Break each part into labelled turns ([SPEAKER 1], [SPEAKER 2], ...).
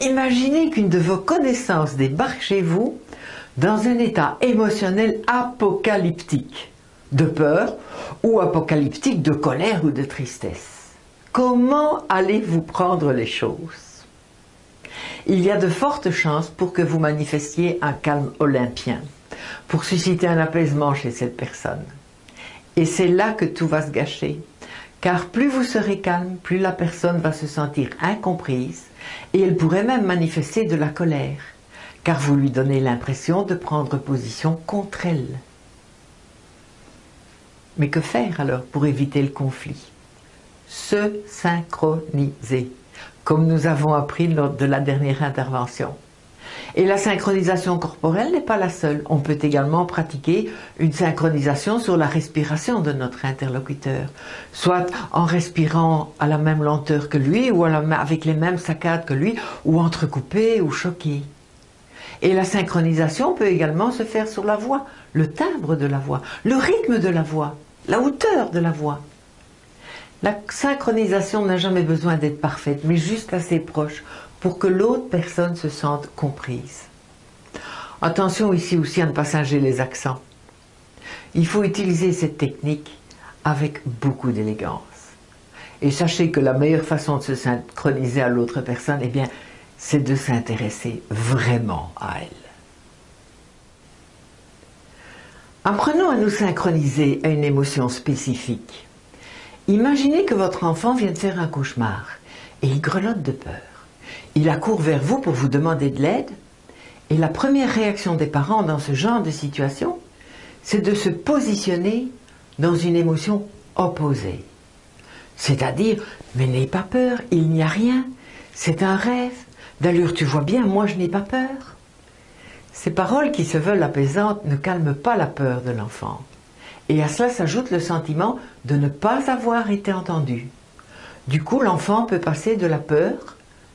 [SPEAKER 1] Imaginez qu'une de vos connaissances débarque chez vous dans un état émotionnel apocalyptique, de peur ou apocalyptique de colère ou de tristesse. Comment allez-vous prendre les choses? Il y a de fortes chances pour que vous manifestiez un calme olympien, pour susciter un apaisement chez cette personne. Et c'est là que tout va se gâcher, car plus vous serez calme, plus la personne va se sentir incomprise et elle pourrait même manifester de la colère, car vous lui donnez l'impression de prendre position contre elle. Mais que faire alors pour éviter le conflit? Se synchroniser, comme nous avons appris lors de la dernière intervention. Et la synchronisation corporelle n'est pas la seule. On peut également pratiquer une synchronisation sur la respiration de notre interlocuteur, soit en respirant à la même lenteur que lui, ou avec les mêmes saccades que lui, ou entrecoupé ou choqué. Et la synchronisation peut également se faire sur la voix, le timbre de la voix, le rythme de la voix, la hauteur de la voix. La synchronisation n'a jamais besoin d'être parfaite, mais juste assez proche pour que l'autre personne se sente comprise. Attention ici aussi à ne pas singer les accents. Il faut utiliser cette technique avec beaucoup d'élégance. Et sachez que la meilleure façon de se synchroniser à l'autre personne, eh bien, c'est de s'intéresser vraiment à elle. Apprenons à nous synchroniser à une émotion spécifique. Imaginez que votre enfant vient de faire un cauchemar et il grelotte de peur. Il accourt vers vous pour vous demander de l'aide et la première réaction des parents dans ce genre de situation, c'est de se positionner dans une émotion opposée. C'est-à-dire, mais n'aie pas peur, il n'y a rien, c'est un rêve, d'allure tu vois bien, moi je n'ai pas peur. Ces paroles qui se veulent apaisantes ne calment pas la peur de l'enfant. Et à cela s'ajoute le sentiment de ne pas avoir été entendu. Du coup, l'enfant peut passer de la peur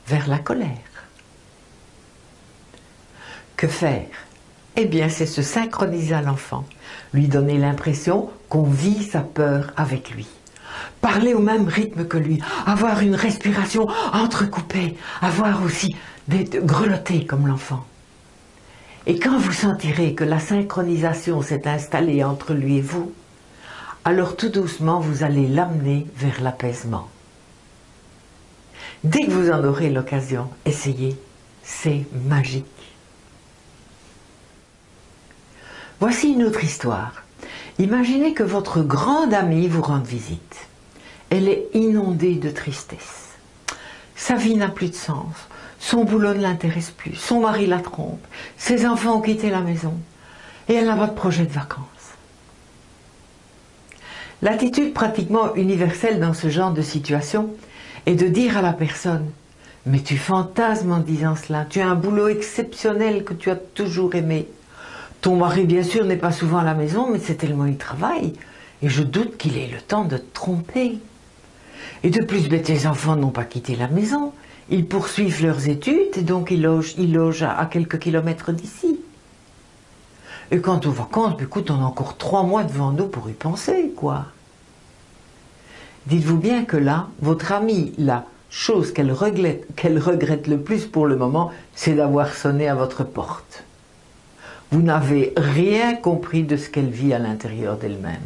[SPEAKER 1] vers la colère. Que faire? Eh bien, c'est se synchroniser à l'enfant, lui donner l'impression qu'on vit sa peur avec lui. Parler au même rythme que lui, avoir une respiration entrecoupée, avoir aussi grelotter comme l'enfant. Et quand vous sentirez que la synchronisation s'est installée entre lui et vous, alors tout doucement vous allez l'amener vers l'apaisement. Dès que vous en aurez l'occasion, essayez, c'est magique. Voici une autre histoire. Imaginez que votre grande amie vous rende visite. Elle est inondée de tristesse. Sa vie n'a plus de sens. Son boulot ne l'intéresse plus. Son mari la trompe. Ses enfants ont quitté la maison. Et elle n'a pas de projet de vacances. L'attitude pratiquement universelle dans ce genre de situation est de dire à la personne « Mais tu fantasmes en disant cela. Tu as un boulot exceptionnel que tu as toujours aimé. Ton mari, bien sûr, n'est pas souvent à la maison, mais c'est tellement il travaille. Et je doute qu'il ait le temps de te tromper. Et de plus, ben, tes enfants n'ont pas quitté la maison. Ils poursuivent leurs études et donc ils logent à quelques kilomètres d'ici. Et quant aux vacances, ben, écoute, on a encore 3 mois devant nous pour y penser, quoi. » Dites-vous bien que là, votre amie, la chose qu'elle regrette le plus pour le moment, c'est d'avoir sonné à votre porte. Vous n'avez rien compris de ce qu'elle vit à l'intérieur d'elle-même.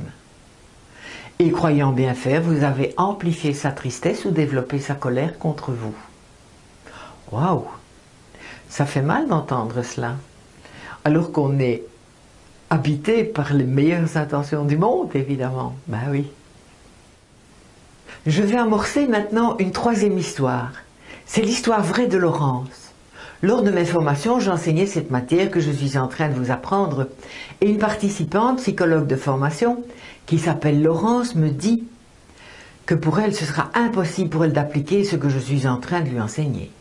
[SPEAKER 1] Et croyant bien faire, vous avez amplifié sa tristesse ou développé sa colère contre vous. Waouh! Ça fait mal d'entendre cela. Alors qu'on est habité par les meilleures intentions du monde, évidemment. Ben oui. Je vais amorcer maintenant une 3e histoire. C'est l'histoire vraie de Laurence. Lors de mes formations, j'enseignais cette matière que je suis en train de vous apprendre. Et une participante, psychologue de formation, qui s'appelle Laurence, me dit que pour elle, ce sera impossible pour elle d'appliquer ce que je suis en train de lui enseigner.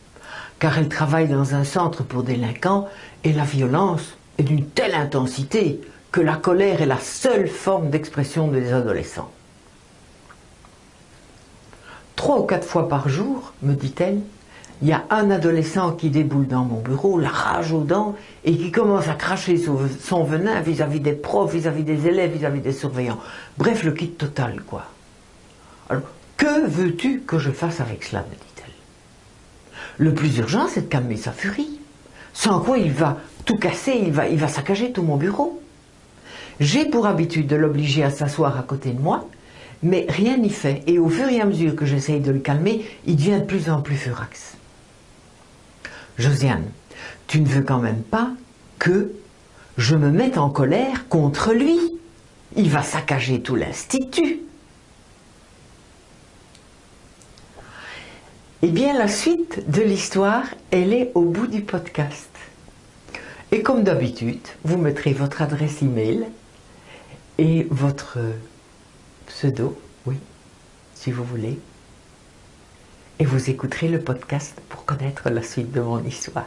[SPEAKER 1] Car elle travaille dans un centre pour délinquants et la violence est d'une telle intensité que la colère est la seule forme d'expression des adolescents. 3 ou 4 fois par jour, me dit-elle, il y a un adolescent qui déboule dans mon bureau, la rage aux dents, et qui commence à cracher son venin vis-à-vis des profs, vis-à-vis des élèves, vis-à-vis des surveillants. Bref, le kit total, quoi. Alors, que veux-tu que je fasse avec cela, me dit-elle. Le plus urgent, c'est de calmer sa furie. Sans quoi il va tout casser, il va saccager tout mon bureau. J'ai pour habitude de l'obliger à s'asseoir à côté de moi, mais rien n'y fait. Et au fur et à mesure que j'essaye de le calmer, il devient de plus en plus furax. Josiane, tu ne veux quand même pas que je me mette en colère contre lui. Il va saccager tout l'institut. Eh bien, la suite de l'histoire, elle est au bout du podcast. Et comme d'habitude, vous mettrez votre adresse email et votre pseudo, oui, si vous voulez. Et vous écouterez le podcast pour connaître la suite de mon histoire.